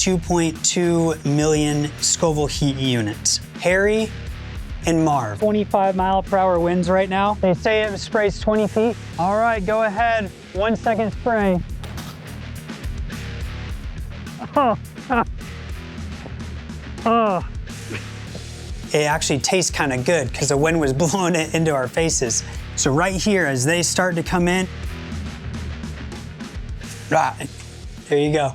2.2 million Scoville Heat Units. Harry and Marv. 25-mile-per-hour winds right now. They say it sprays 20 feet. All right, go ahead. 1 second spray. Oh. Oh. It actually tastes kind of good because the wind was blowing it into our faces. So right here, as they start to come in, right, there you go.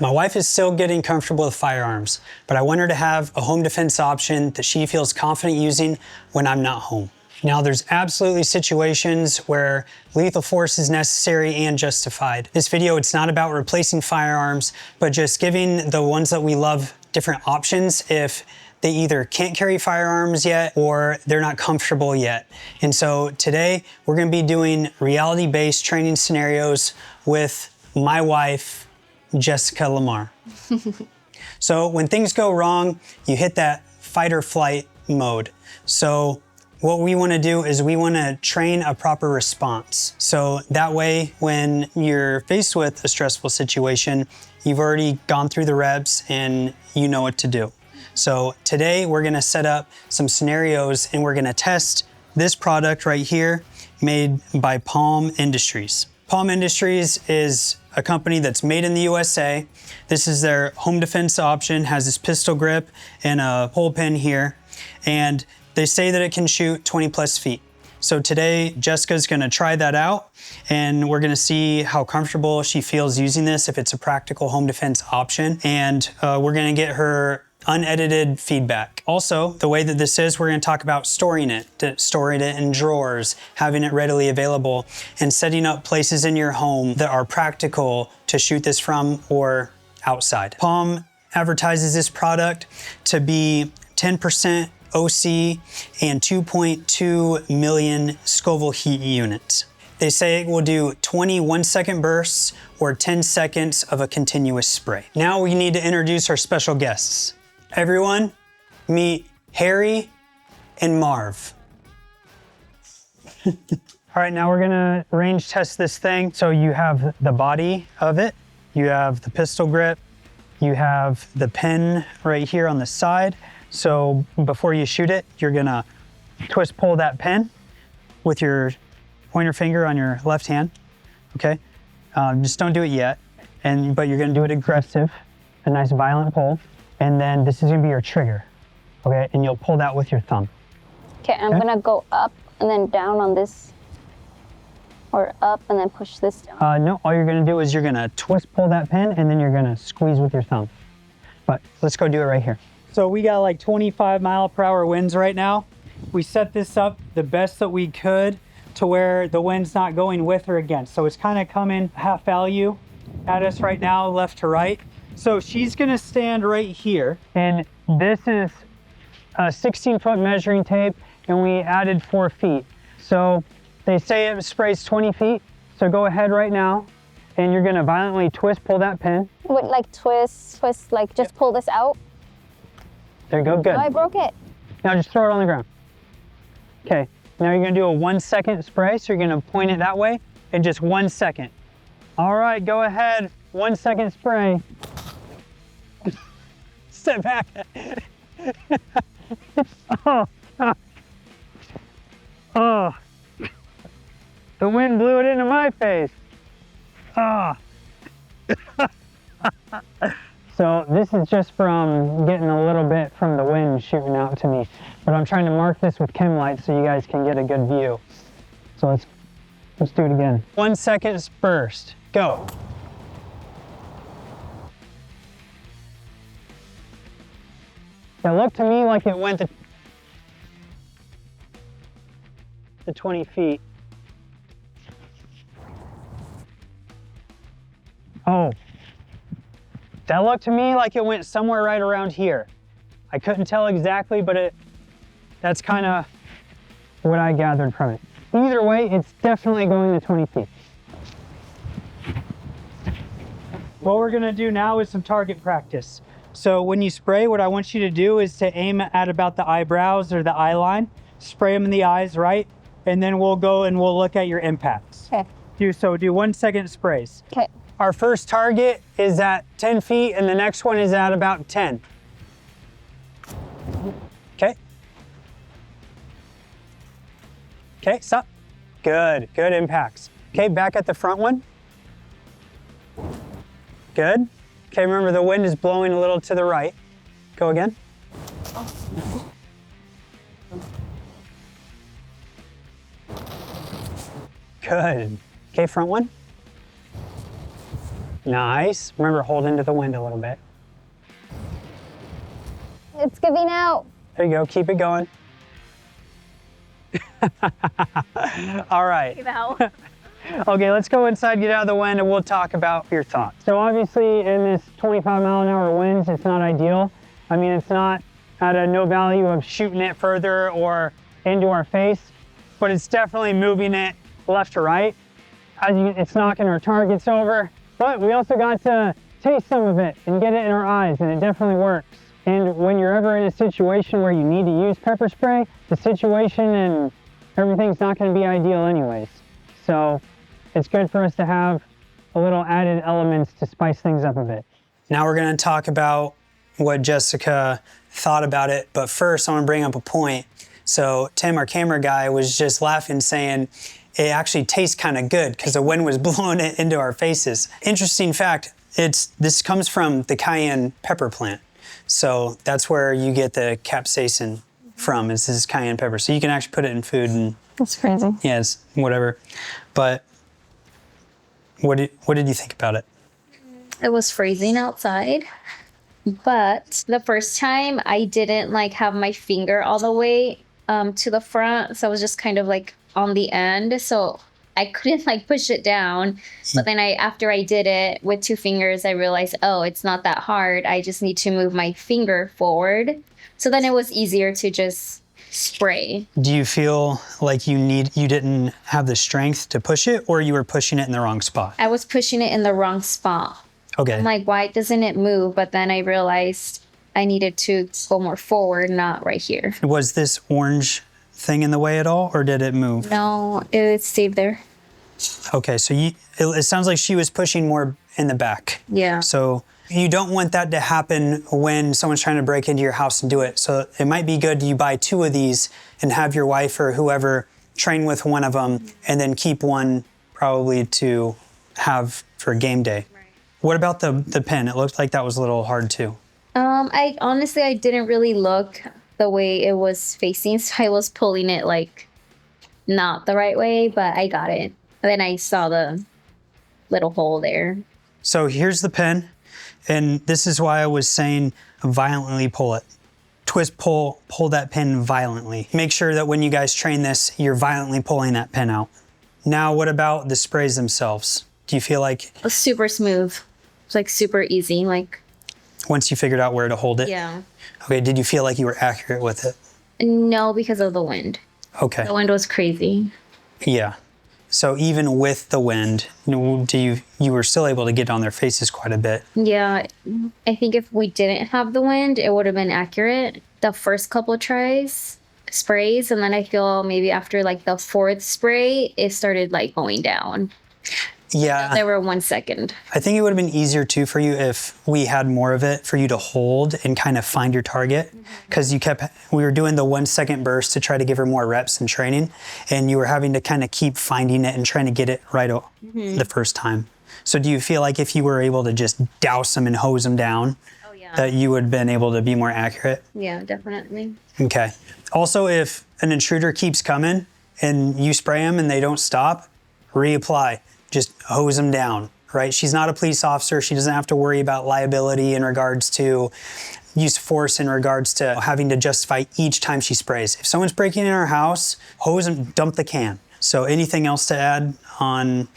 My wife is still getting comfortable with firearms, but I want her to have a home defense option that she feels confident using when I'm not home. Now, there's absolutely situations where lethal force is necessary and justified. This video, it's not about replacing firearms, but just giving the ones that we love different options if they either can't carry firearms yet or they're not comfortable yet. And so today, we're gonna be doing reality-based training scenarios with my wife, Jessica Lamar. So when things go wrong, you hit that fight or flight mode. So what we want to do is we want to train a proper response. So that way, when you're faced with a stressful situation, you've already gone through the reps and you know what to do. So today we're going to set up some scenarios and we're going to test this product right here made by Palm Industries. Palm Industries is a company that's made in the USA. This is their home defense option, has this pistol grip and a pull pin here. And they say that it can shoot 20 plus feet. So today, Jessica's gonna try that out and we're gonna see how comfortable she feels using this, if it's a practical home defense option. And we're gonna get her unedited feedback. Also, the way that this is, we're gonna talk about storing it in drawers, having it readily available, and setting up places in your home that are practical to shoot this from or outside. Palm advertises this product to be 10% OC and 2.2 million Scoville Heat Units. They say it will do 20 1-second bursts or 10 seconds of a continuous spray. Now we need to introduce our special guests. Everyone, meet Harry and Marv. All right, now we're gonna range test this thing. So you have the body of it, you have the pistol grip, you have the pin right here on the side. So before you shoot it, you're gonna twist pull that pin with your pointer finger on your left hand, okay? Just don't do it yet, but you're gonna do it aggressive, a nice violent pull. And then this is gonna be your trigger, okay? And you'll pull that with your thumb. Okay, I'm gonna go up and then down on this, or up and then push this down. No, all you're gonna do is you're gonna twist pull that pin and then you're gonna squeeze with your thumb. But let's go do it right here. So we got like 25-mile-per-hour winds right now. We set this up the best that we could to where the wind's not going with or against. So it's kind of coming half value at us right now, left to right. So she's gonna stand right here. And this is a 16-foot measuring tape and we added 4 feet. So they say it sprays 20 feet. So go ahead right now and you're gonna violently twist, pull that pin. Wait, like twist, like just pull this out? There you go, good. Oh, I broke it. Now just throw it on the ground. Okay, now you're gonna do a 1-second spray. So you're gonna point it that way and just 1 second. All right, go ahead, 1-second spray. Step back. Oh. Oh. The wind blew it into my face. Ah. So this is just from getting a little bit from the wind shooting out to me. But I'm trying to mark this with chem lights so you guys can get a good view. So let's do it again. 1 second burst, go. It looked to me like it went to 20 feet. Oh. That looked to me like it went somewhere right around here. I couldn't tell exactly, but that's kind of what I gathered from it. Either way, it's definitely going to 20 feet. What we're gonna do now is some target practice. So when you spray, what I want you to do is to aim at about the eyebrows or the eye line, spray them in the eyes, right? And then we'll go and we'll look at your impacts. Okay. Do 1 second sprays. Okay. our first target is at 10 feet and the next one is at about 10. Okay. Okay, stop. Good, good impacts. Okay, back at the front one. Good. Okay, remember the wind is blowing a little to the right. Go again. Good. Okay, front one. Nice. Remember, hold into the wind a little bit. It's giving out. There you go. Keep it going. All right. Give out. Okay, let's go inside, get out of the wind, and we'll talk about your thoughts. So obviously in this 25-mile-an-hour winds, it's not ideal. I mean, it's not at a no value of shooting it further or into our face, but it's definitely moving it left to right. It's knocking our targets over, but we also got to taste some of it and get it in our eyes, and it definitely works. And when you're ever in a situation where you need to use pepper spray, the situation and everything's not going to be ideal anyways. So it's good for us to have a little added elements to spice things up a bit. Now we're going to talk about what Jessica thought about it, but first I want to bring up a point. So Tim, our camera guy, was just laughing saying it actually tastes kind of good because the wind was blowing it into our faces. Interesting fact, this comes from the cayenne pepper plant. So that's where you get the capsaicin from, is this cayenne pepper. So you can actually put it in food and That's crazy. yes, whatever. But what did you think about it? It was freezing outside, but the first time I didn't like have my finger all the way to the front, so I was just kind of like on the end, so I couldn't like push it down. But then after I did it with 2 fingers, I realized, oh, it's not that hard. I just need to move my finger forward. So then it was easier to just spray. Do you feel like you didn't have the strength to push it, or you were pushing it in the wrong spot? I was pushing it in the wrong spot. Okay. I'm like, why doesn't it move? But then I realized I needed to go more forward, not right here. Was this orange thing in the way at all, or did it move? No, it stayed there. Okay, so it sounds like she was pushing more in the back. Yeah. So you don't want that to happen when someone's trying to break into your house and do it. So it might be good you buy 2 of these and have your wife or whoever train with one of them, and then keep one probably to have for game day. Right. What about the pen? It looked like that was a little hard too. I honestly, I didn't really look the way it was facing, so I was pulling it like not the right way, but I got it. And then I saw the little hole there. So here's the pen, and this is why I was saying violently pull it. Twist, pull that pin violently. Make sure that when you guys train this, you're violently pulling that pin out. Now, what about the sprays themselves? Do you feel like It was super smooth. It's like super easy, like, once you figured out where to hold it? yeah. Okay, did you feel like you were accurate with it? No, because of the wind. Okay, The wind was crazy. yeah. So even with the wind, you were still able to get on their faces quite a bit. Yeah, I think if we didn't have the wind, it would have been accurate. The first couple of sprays, and then I feel maybe after like the 4th spray, it started like going down. Yeah. They were 1 second. I think it would have been easier too for you if we had more of it for you to hold and kind of find your target, because we were doing the 1 second burst to try to give her more reps and training, and you were having to kind of keep finding it and trying to get it right the first time. So do you feel like if you were able to just douse them and hose them down, Oh yeah. that you would have been able to be more accurate? Yeah, definitely. Okay. Also, if an intruder keeps coming and you spray them and they don't stop, reapply. Just hose them down, right? She's not a police officer. She doesn't have to worry about liability in regards to use of force, in regards to having to justify each time she sprays. If someone's breaking in our house, hose them, dump the can. So anything else to add on?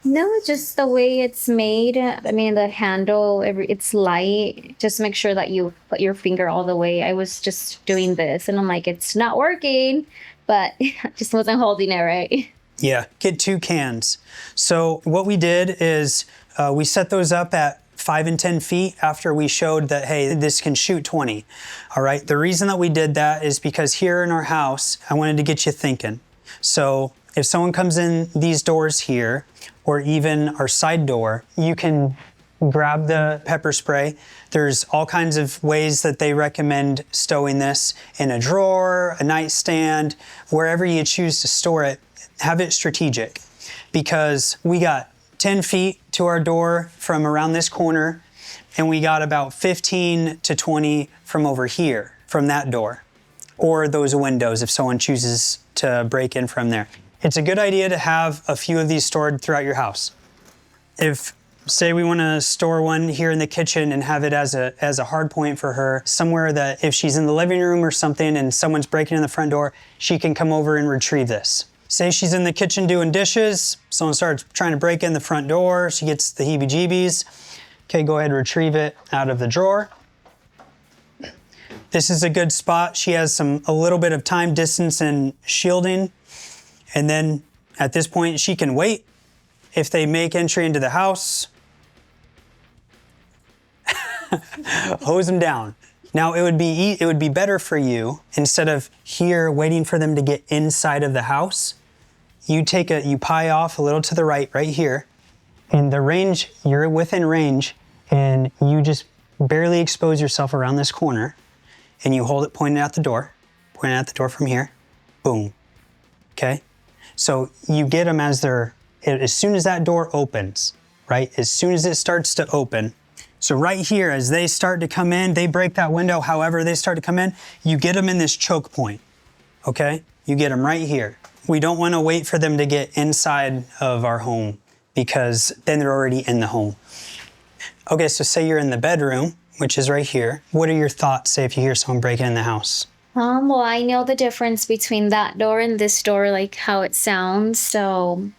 No, just the way it's made. I mean, the handle, it's light. Just make sure that you put your finger all the way. I was just doing this, and I'm like, it's not working, but I just wasn't holding it right. Yeah, get 2 cans. So what we did is we set those up at 5 and 10 feet after we showed that, hey, this can shoot 20. All right, the reason that we did that is because here in our house, I wanted to get you thinking. So if someone comes in these doors here, or even our side door, you can grab the pepper spray. There's all kinds of ways that they recommend stowing this in a drawer, a nightstand, wherever you choose to store it. Have it strategic, because we got 10 feet to our door from around this corner, and we got about 15 to 20 from over here, from that door, or those windows if someone chooses to break in from there. It's a good idea to have a few of these stored throughout your house. If, say we want to store one here in the kitchen and have it as a hard point for her, somewhere that if she's in the living room or something and someone's breaking in the front door, she can come over and retrieve this. Say she's in the kitchen doing dishes, someone starts trying to break in the front door, she gets the heebie-jeebies. Okay, go ahead and retrieve it out of the drawer. This is a good spot. She has a little bit of time, distance, and shielding. And then at this point, she can wait. If they make entry into the house, hose them down. Now it would be better for you, instead of here waiting for them to get inside of the house, you pie off a little to the right here. In the range, you're within range, and you just barely expose yourself around this corner, and you hold it pointed at the door from here, boom, okay? So you get them as soon as that door opens, right? As soon as it starts to open. So right here, as they start to come in, they break that window, however they start to come in, you get them in this choke point, okay? You get them right here. We don't want to wait for them to get inside of our home, because then they're already in the home. Okay, so say you're in the bedroom, which is right here. What are your thoughts, say if you hear someone breaking in the house? Well, I know the difference between that door and this door, like how it sounds. So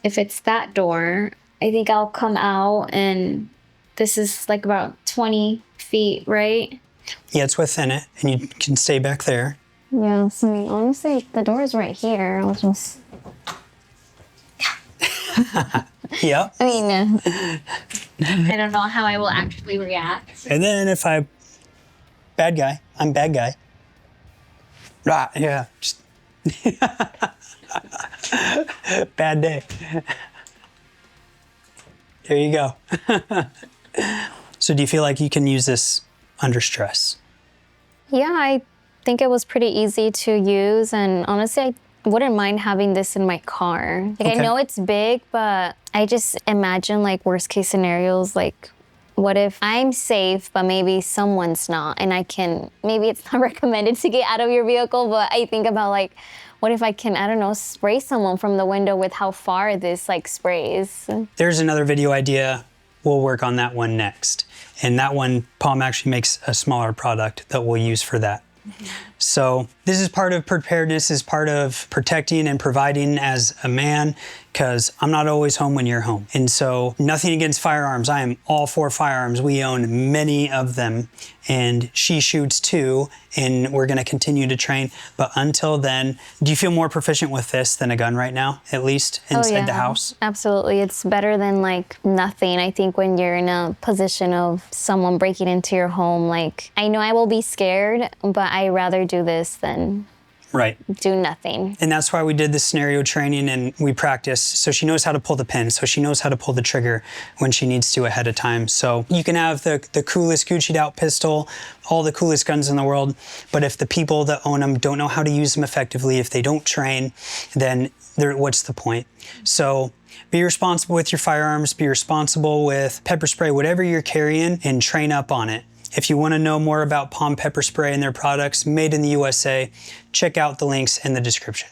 if it's that door, I think I'll come out, and this is like about 20 feet, right? Yeah, it's within it, and you can stay back there. Yeah, so I mean, honestly, the door is right here. I'll just... Yeah. I mean... I don't know how I will actually react. And then if I'm bad guy. Ah, yeah. Just bad day. There you go. So do you feel like you can use this under stress? Yeah, I think it was pretty easy to use, and honestly, I wouldn't mind having this in my car. Like, Okay. I know it's big, but I just imagine like worst case scenarios, like what if I'm safe, but maybe someone's not, and maybe it's not recommended to get out of your vehicle, but I think about like, what if I can, I don't know, spray someone from the window with how far this like sprays? There's another video idea. We'll work on that one next. And that one, Palm actually makes a smaller product that we'll use for that. So this is part of preparedness, is part of protecting and providing as a man, because I'm not always home when you're home. And so nothing against firearms. I am all for firearms. We own many of them, and she shoots too, and we're gonna continue to train. But until then, do you feel more proficient with this than a gun right now, at least inside the house? Absolutely. It's better than like nothing. I think when you're in a position of someone breaking into your home, like I know I will be scared, but I rather do this than Right. do nothing. And that's why we did the scenario training, and we practice so she knows how to pull the pin, so she knows how to pull the trigger when she needs to ahead of time. So you can have the coolest Gucci'd out pistol, all the coolest guns in the world, but if the people that own them don't know how to use them effectively, if they don't train, then what's the point? So be responsible with your firearms, be responsible with pepper spray, whatever you're carrying, and train up on it. If you want to know more about Palm Pepper Spray and their products made in the USA, check out the links in the description.